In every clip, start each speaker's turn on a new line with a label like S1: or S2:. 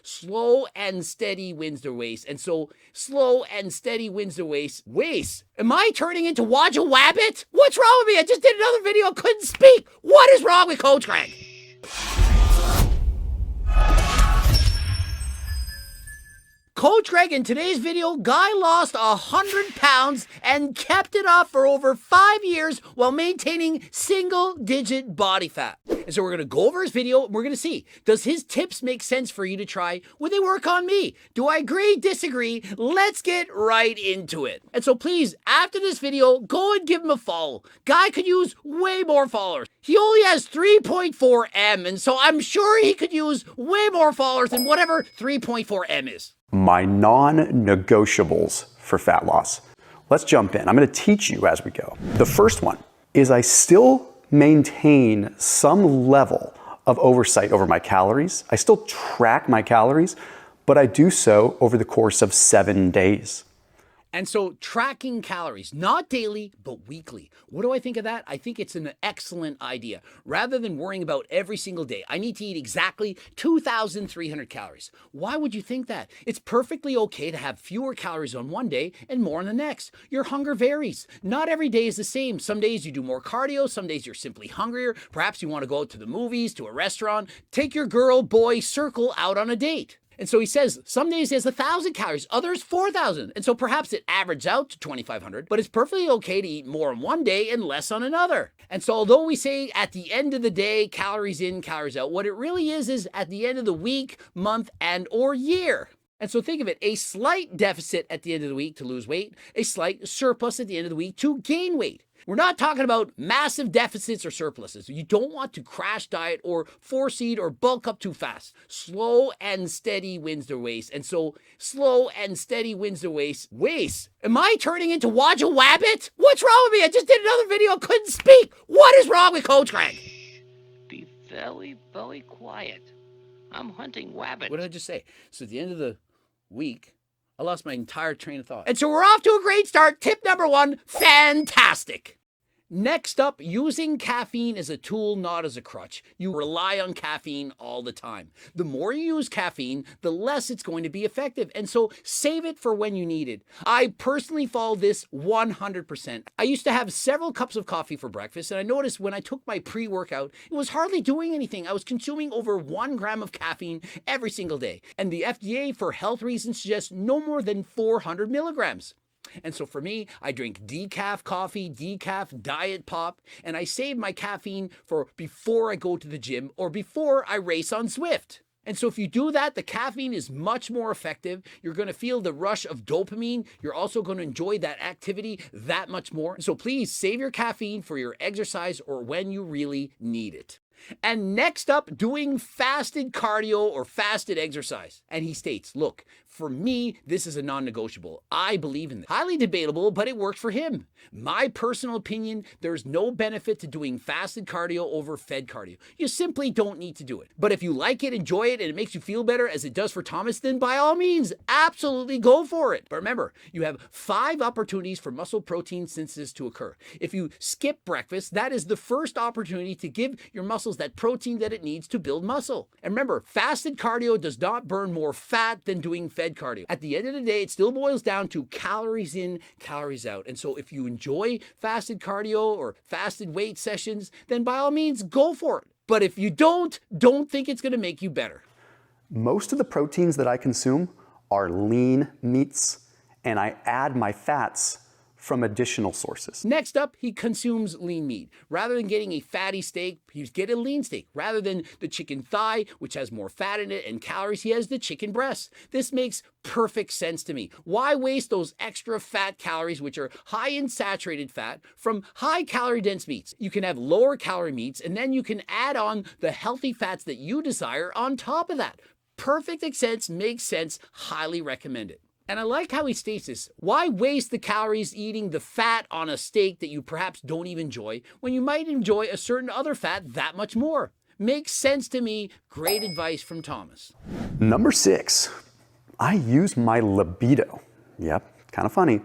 S1: slow and steady wins the race. And so slow and steady wins the race. Waste? Am I turning into Wajah Wabbit? What's wrong with me? I just did another video, couldn't speak. What is wrong with Coach Greg? Coach Greg, in today's video, guy lost 100 pounds and kept it off for over 5 years while maintaining single-digit body fat. And so we're going to go over his video and we're going to see, does his tips make sense for you to try? Would they work on me? Do I agree, disagree? Let's get right into it. And so please, after this video, go and give him a follow. Guy could use way more followers. He only has 3.4 M, and so I'm sure he could use way more followers than whatever 3.4 M is.
S2: My non-negotiables for fat loss. Let's jump in. I'm going to teach you as we go. The first one is I still maintain some level of oversight over my calories. I still track my calories, but I do so over the course of 7 days.
S1: And so tracking calories, not daily, but weekly. What do I think of that? I think it's an excellent idea. Rather than worrying about every single day, I need to eat exactly 2,300 calories. Why would you think that? It's perfectly okay to have fewer calories on one day and more on the next. Your hunger varies. Not every day is the same. Some days you do more cardio, some days you're simply hungrier. Perhaps you want to go out to the movies, to a restaurant, take your girl, boy, circle out on a date. And so he says, some days he has 1,000 calories, others 4,000. And so perhaps it averages out to 2,500, but it's perfectly okay to eat more on one day and less on another. And so although we say at the end of the day, calories in, calories out, what it really is at the end of the week, month, and or year. And so think of it, a slight deficit at the end of the week to lose weight, a slight surplus at the end of the week to gain weight. We're not talking about massive deficits or surpluses. You don't want to crash diet or force eat or bulk up too fast. Slow and steady wins the race. And so slow and steady wins the race. Waste? Am I turning into Wajah Wabbit? What's wrong with me? I just did another video, couldn't speak. What is wrong with Coach Greg?
S3: Be very, very quiet. I'm hunting wabbit.
S1: What did I just say? So at the end of the week, I lost my entire train of thought. And so we're off to a great start. Tip number 1, fantastic. Next up, using caffeine as a tool, not as a crutch. You rely on caffeine all the time. The more you use caffeine, the less it's going to be effective. And so save it for when you need it. I personally follow this 100%. I used to have several cups of coffee for breakfast, and I noticed when I took my pre-workout, it was hardly doing anything. I was consuming over 1 gram of caffeine every single day. And the FDA, for health reasons, suggests no more than 400 milligrams. And so for me, I drink decaf coffee, decaf diet pop, and I save my caffeine for before I go to the gym or before I race on Zwift. And so if you do that, the caffeine is much more effective. You're going to feel the rush of dopamine. You're also going to enjoy that activity that much more. So please save your caffeine for your exercise or when you really need it. And next up, doing fasted cardio or fasted exercise. And he states, look, for me, this is a non-negotiable. I believe in this. Highly debatable, but it works for him. My personal opinion, there's no benefit to doing fasted cardio over fed cardio. You simply don't need to do it. But if you like it, enjoy it, and it makes you feel better as it does for Thomas, then by all means, absolutely go for it. But remember, you have 5 opportunities for muscle protein synthesis to occur. If you skip breakfast, that is the first opportunity to give your muscles that protein that it needs to build muscle. And remember, fasted cardio does not burn more fat than doing fed cardio. At the end of the day, it still boils down to calories in, calories out. And so if you enjoy fasted cardio or fasted weight sessions, then by all means, go for it. But if you don't think it's going to make you better.
S2: Most of the proteins that I consume are lean meats, and I add my fats from additional sources.
S1: Next up, he consumes lean meat. Rather than getting a fatty steak, he's getting a lean steak. Rather than the chicken thigh, which has more fat in it and calories, he has the chicken breast. This makes perfect sense to me. Why waste those extra fat calories, which are high in saturated fat, from high calorie dense meats? You can have lower calorie meats, and then you can add on the healthy fats that you desire on top of that. Perfect sense, makes sense, highly recommend it. And I like how he states this. Why waste the calories eating the fat on a steak that you perhaps don't even enjoy when you might enjoy a certain other fat that much more? Makes sense to me. Great advice from Thomas.
S2: Number 6, I use my libido. Yep, kind of funny,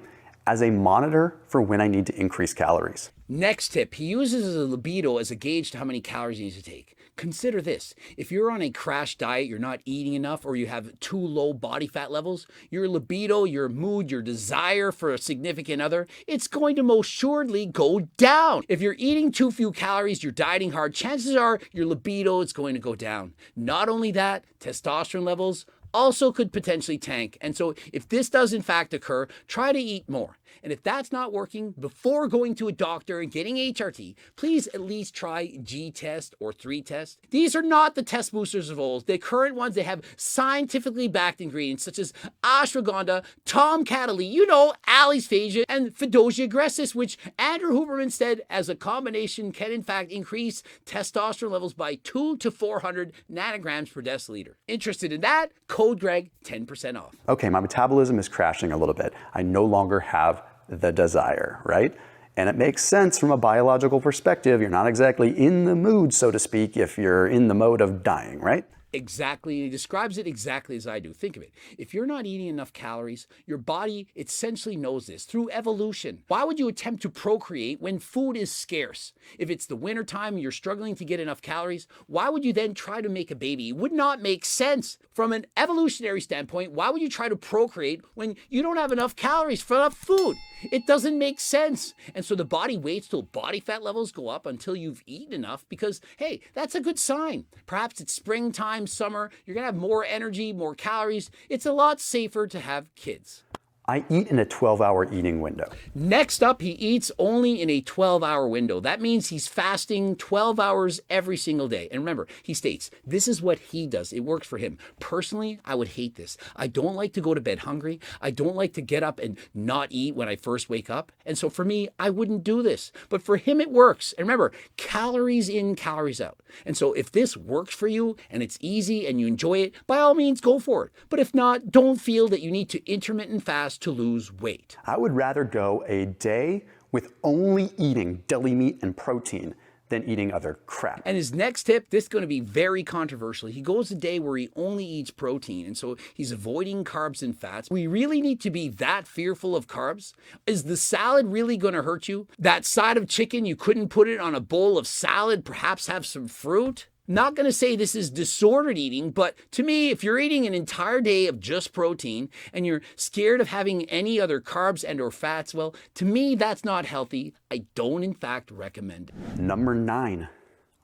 S2: as a monitor for when I need to increase calories.
S1: Next tip, he uses his libido as a gauge to how many calories he needs to take. Consider this. If you're on a crash diet, you're not eating enough, or you have too low body fat levels, your libido, your mood, your desire for a significant other, it's going to most assuredly go down. If you're eating too few calories, you're dieting hard, chances are your libido is going to go down. Not only that, testosterone levels also could potentially tank. And so if this does in fact occur, try to eat more. And if that's not working, before going to a doctor and getting HRT, please at least try G-test or 3-test. These are not the test boosters of old. The current ones, they have scientifically backed ingredients such as ashwagandha, tomcatali, Ali's phagia, and Fedosia agressus, which Andrew Huberman said as a combination can in fact increase testosterone levels by 200 to 400 nanograms per deciliter. Interested in that? Code Greg, 10% off.
S2: Okay, my metabolism is crashing a little bit. I no longer have the desire, right? And it makes sense from a biological perspective. You're not exactly in the mood, so to speak, if you're in the mode of dying, right?
S1: Exactly. He describes it exactly as I do. Think of it. If you're not eating enough calories, your body essentially knows this through evolution. Why would you attempt to procreate when food is scarce? If it's the wintertime and you're struggling to get enough calories, why would you then try to make a baby? It would not make sense. From an evolutionary standpoint, why would you try to procreate when you don't have enough calories for enough food? It doesn't make sense. And so the body waits till body fat levels go up until you've eaten enough because, hey, that's a good sign. Perhaps it's springtime, summer, you're gonna have more energy, more calories. It's a lot safer to have kids.
S2: I eat in a 12-hour eating window.
S1: Next up, he eats only in a 12-hour window. That means he's fasting 12 hours every single day. And remember, he states, this is what he does. It works for him. Personally, I would hate this. I don't like to go to bed hungry. I don't like to get up and not eat when I first wake up. And so for me, I wouldn't do this. But for him, it works. And remember, calories in, calories out. And so if this works for you and it's easy and you enjoy it, by all means, go for it. But if not, don't feel that you need to intermittent fast to lose weight.
S2: I would rather go a day with only eating deli meat and protein than eating other crap.
S1: And his next tip, this is going to be very controversial. He goes a day where he only eats protein, and so he's avoiding carbs and fats. We really need to be that fearful of carbs? Is the salad really going to hurt you? That side of chicken, you couldn't put it on a bowl of salad, perhaps have some fruit? Not going to say this is disordered eating, but to me, if you're eating an entire day of just protein and you're scared of having any other carbs and or fats, well, to me, that's not healthy. I don't, in fact, recommend it.
S2: Number 9,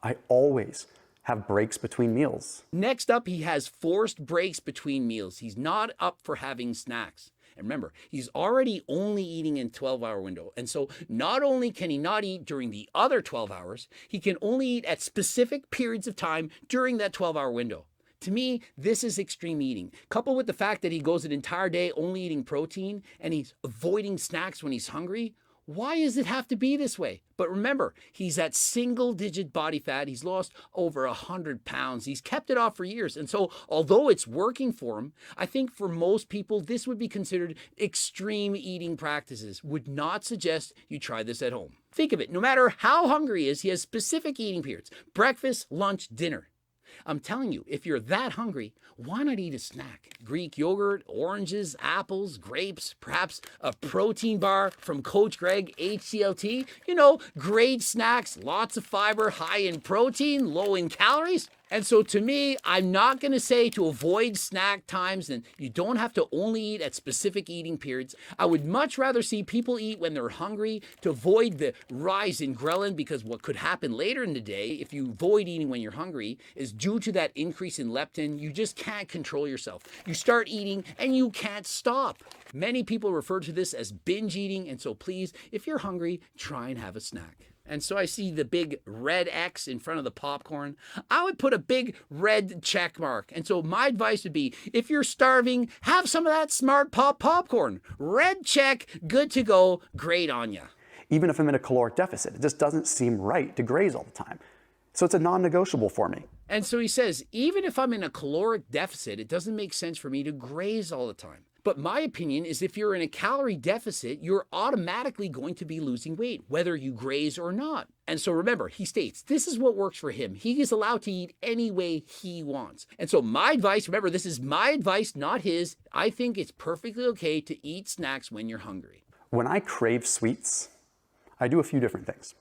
S2: I always have breaks between meals.
S1: Next up, he has forced breaks between meals. He's not up for having snacks. And remember, he's already only eating in 12-hour window. And so not only can he not eat during the other 12 hours, he can only eat at specific periods of time during that 12-hour window. To me, this is extreme eating. Coupled with the fact that he goes an entire day only eating protein and he's avoiding snacks when he's hungry, why does it have to be this way? But remember, he's at single-digit body fat. He's lost over 100 pounds. He's kept it off for years. And so although it's working for him, I think for most people, this would be considered extreme eating practices. Would not suggest you try this at home. Think of it. No matter how hungry he is, he has specific eating periods. Breakfast, lunch, dinner. I'm telling you, if you're that hungry, why not eat a snack? Greek yogurt, oranges, apples, grapes, perhaps a protein bar from Coach Greg, HCLT. Great snacks, lots of fiber, high in protein, low in calories. And so to me, I'm not going to say to avoid snack times and you don't have to only eat at specific eating periods. I would much rather see people eat when they're hungry to avoid the rise in ghrelin, because what could happen later in the day if you avoid eating when you're hungry is due to that increase in leptin, you just can't control yourself. You start eating and you can't stop. Many people refer to this as binge eating, and so please, if you're hungry, try and have a snack. And so I see the big red X in front of the popcorn. I would put a big red check mark. And so my advice would be, if you're starving, have some of that Smart Pop popcorn. Red check, good to go, great on ya.
S2: Even if I'm in a caloric deficit, it just doesn't seem right to graze all the time. So it's a non-negotiable for me.
S1: And so he says, even if I'm in a caloric deficit, it doesn't make sense for me to graze all the time. But my opinion is if you're in a calorie deficit, you're automatically going to be losing weight, whether you graze or not. And so remember, he states, this is what works for him. He is allowed to eat any way he wants. And so my advice, remember, this is my advice, not his. I think it's perfectly okay to eat snacks when you're hungry.
S2: When I crave sweets, I do a few different things.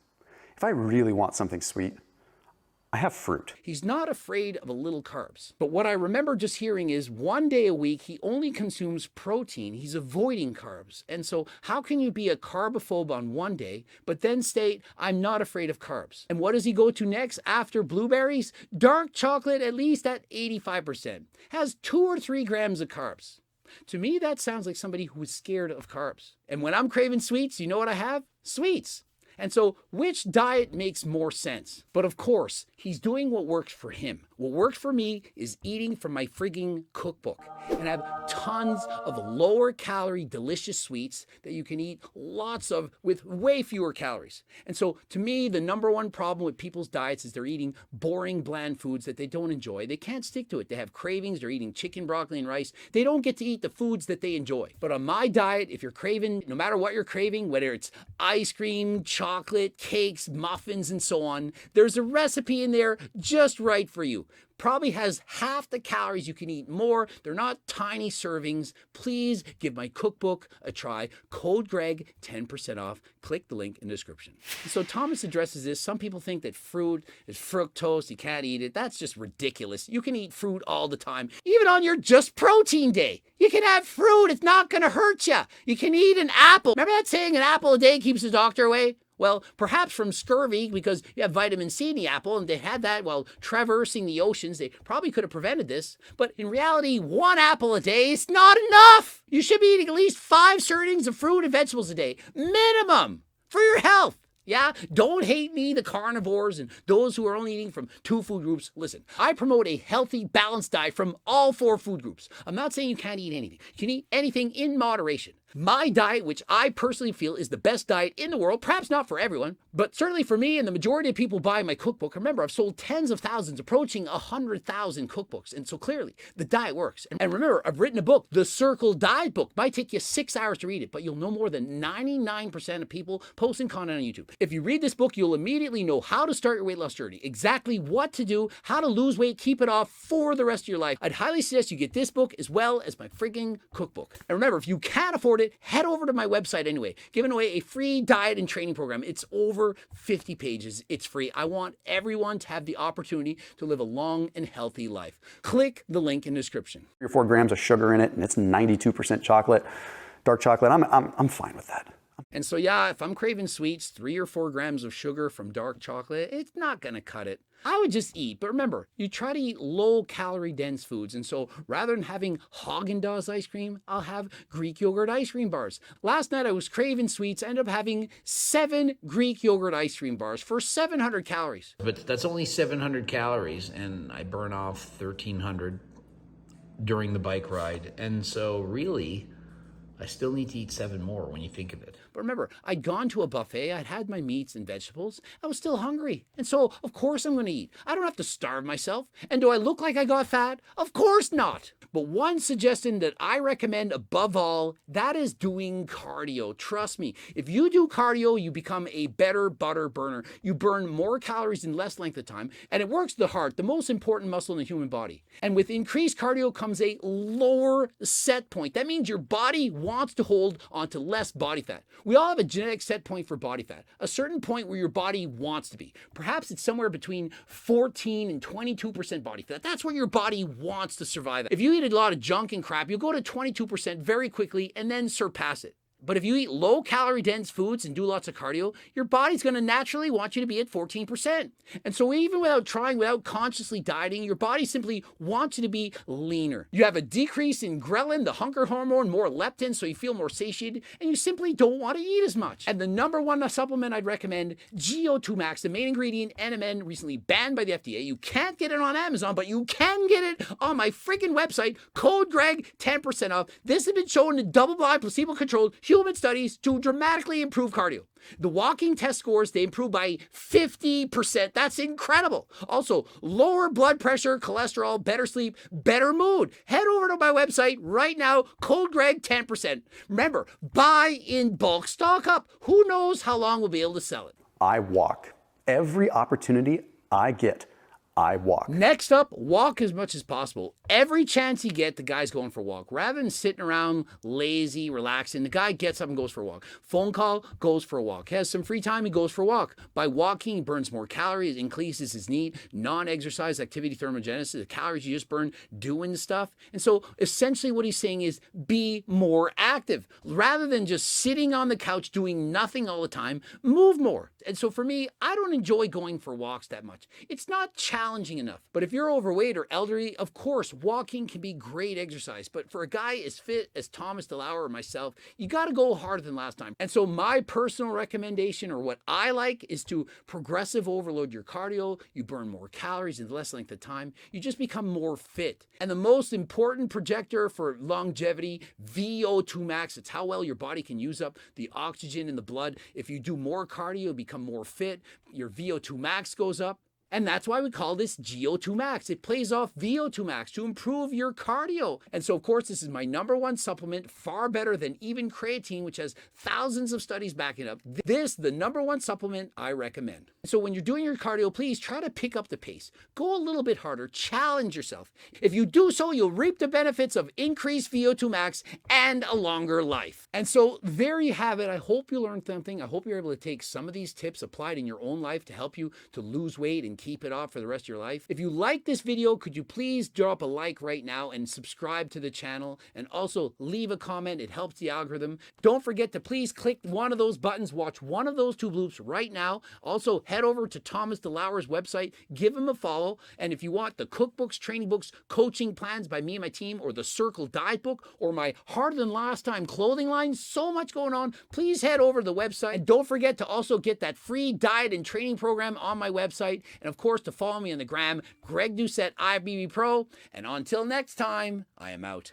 S2: If I really want something sweet, I have fruit.
S1: He's not afraid of a little carbs. But what I remember just hearing is 1 day a week, he only consumes protein. He's avoiding carbs. And so how can you be a carbophobe on 1 day, but then state, I'm not afraid of carbs? And what does he go to next after blueberries? Dark chocolate, at least at 85%, has 2 or 3 grams of carbs. To me, that sounds like somebody who is scared of carbs. And when I'm craving sweets, you know what I have? Sweets. And so which diet makes more sense? But of course, he's doing what works for him. What works for me is eating from my frigging cookbook. And I have tons of lower calorie, delicious sweets that you can eat lots of with way fewer calories. And so to me, the number one problem with people's diets is they're eating boring, bland foods that they don't enjoy. They can't stick to it. They have cravings. They're eating chicken, broccoli, and rice. They don't get to eat the foods that they enjoy. But on my diet, if you're craving, no matter what you're craving, whether it's ice cream, chocolate, cakes, muffins, and so on, there's a recipe in there just right for you. Probably has half the calories. You can eat more. They're not tiny servings. Please give my cookbook a try. Code Greg, 10% off. Click the link in the description. So Thomas addresses this. Some people think that fruit is fructose. You can't eat it. That's just ridiculous. You can eat fruit all the time. Even on your just protein day. You can have fruit. It's not going to hurt you. You can eat an apple. Remember that saying, an apple a day keeps the doctor away? Well, perhaps from scurvy, because you have vitamin C in the apple, and they had that while traversing the oceans. They probably could have prevented this. But in reality, 1 apple a day is not enough. You should be eating at least 5 servings of fruit and vegetables a day, minimum, for your health. Yeah, don't hate me, the carnivores and those who are only eating from 2 food groups. Listen, I promote a healthy, balanced diet from all 4 food groups. I'm not saying you can't eat anything. You can eat anything in moderation. My diet, which I personally feel is the best diet in the world, perhaps not for everyone, but certainly for me and the majority of people buying my cookbook. Remember, I've sold tens of thousands, approaching 100,000 cookbooks. And so clearly the diet works. And remember, I've written a book, The Circle Diet Book. Might take you 6 hours to read it, but you'll know more than 99% of people posting content on YouTube. If you read this book, you'll immediately know how to start your weight loss journey, exactly what to do, how to lose weight, keep it off for the rest of your life. I'd highly suggest you get this book as well as my frigging cookbook. And remember, if you can't afford it, head over to my website anyway. Giving away a free diet and training program. It's over 50 pages. It's free. I want everyone to have the opportunity to live a long and healthy life. Click the link in the description.
S2: 3 or 4 grams of sugar in it, and it's 92% chocolate, dark chocolate. I'm fine with that.
S1: And so, yeah, if I'm craving sweets, 3 or 4 grams of sugar from dark chocolate, it's not going to cut it. I would just eat. But remember, you try to eat low-calorie dense foods. And so rather than having Haagen-Dazs ice cream, I'll have Greek yogurt ice cream bars. Last night I was craving sweets. I ended up having 7 Greek yogurt ice cream bars for 700 calories.
S4: But that's only 700 calories, and I burn off 1,300 during the bike ride. And so really, I still need to eat 7 more when you think of it.
S1: But remember, I'd gone to a buffet, I'd had my meats and vegetables, I was still hungry. And so, of course I'm going to eat. I don't have to starve myself. And do I look like I got fat? Of course not. But one suggestion that I recommend above all, that is doing cardio. Trust me, if you do cardio, you become a better butter burner. You burn more calories in less length of time, and it works the heart, the most important muscle in the human body. And with increased cardio comes a lower set point. That means your body wants to hold onto less body fat. We all have a genetic set point for body fat, a certain point where your body wants to be. Perhaps it's somewhere between 14 and 22% body fat. That's where your body wants to survive. If you eat a lot of junk and crap, you'll go to 22% very quickly and then surpass it. But if you eat low-calorie dense foods and do lots of cardio, your body's going to naturally want you to be at 14%. And so even without trying, without consciously dieting, your body simply wants you to be leaner. You have a decrease in ghrelin, the hunger hormone, more leptin, so you feel more satiated, and you simply don't want to eat as much. And the number one supplement I'd recommend, GO2 Max, the main ingredient, NMN, recently banned by the FDA. You can't get it on Amazon, but you can get it on my freaking website. Code Greg, 10% off. This has been shown in double-blind, placebo-controlled human studies to dramatically improve cardio. The walking test scores, they improve by 50%. That's incredible. Also, lower blood pressure, cholesterol, better sleep, better mood. Head over to my website right now, code Greg 10%. Remember, buy in bulk, stock up. Who knows how long we'll be able to sell it.
S2: I walk. Every opportunity I get, I walk.
S1: Next up, walk as much as possible. Every chance you get, the guy's going for a walk. Rather than sitting around lazy, relaxing, the guy gets up and goes for a walk. Phone call, goes for a walk. Has some free time, he goes for a walk. By walking, he burns more calories, increases his need. Non-exercise activity thermogenesis, the calories you just burn doing stuff. And so essentially what he's saying is be more active. Rather than just sitting on the couch doing nothing all the time, move more. And so for me, I don't enjoy going for walks that much. It's not challenging enough. But if you're overweight or elderly, of course, walking can be great exercise. But for a guy as fit as Thomas DeLauer or myself, you got to go harder than last time. And so my personal recommendation, or what I like, is to progressive overload your cardio. You burn more calories in less length of time. You just become more fit. And the most important projector for longevity, VO2 max, it's how well your body can use up the oxygen in the blood. If you do more cardio, you become more fit. Your VO2 max goes up. And that's why we call this GO2 max. It plays off VO2 max to improve your cardio. And so, of course, this is my #1 supplement, far better than even creatine, which has thousands of studies backing it up. This, the #1 supplement I recommend. So when you're doing your cardio, please try to pick up the pace. Go a little bit harder. Challenge yourself. If you do so, you'll reap the benefits of increased VO2 max and a longer life. And so there you have it. I hope you learned something. I hope you're able to take some of these tips applied in your own life to help you to lose weight and keep it off for the rest of your life. If you like this video, could you please drop a like right now and subscribe to the channel, and also leave a comment. It helps the algorithm. Don't forget to please click one of those buttons, watch one of those 2 bloops right now. Also head over to Thomas DeLauer's website, give him a follow. And if you want the cookbooks, training books, coaching plans by me and my team, or the Circle Diet book, or my Harder Than Last Time clothing line, so much going on, please head over to the website. And don't forget to also get that free diet and training program on my website. And of course, to follow me on the gram, Greg Doucette, IBB Pro. And until next time, I am out.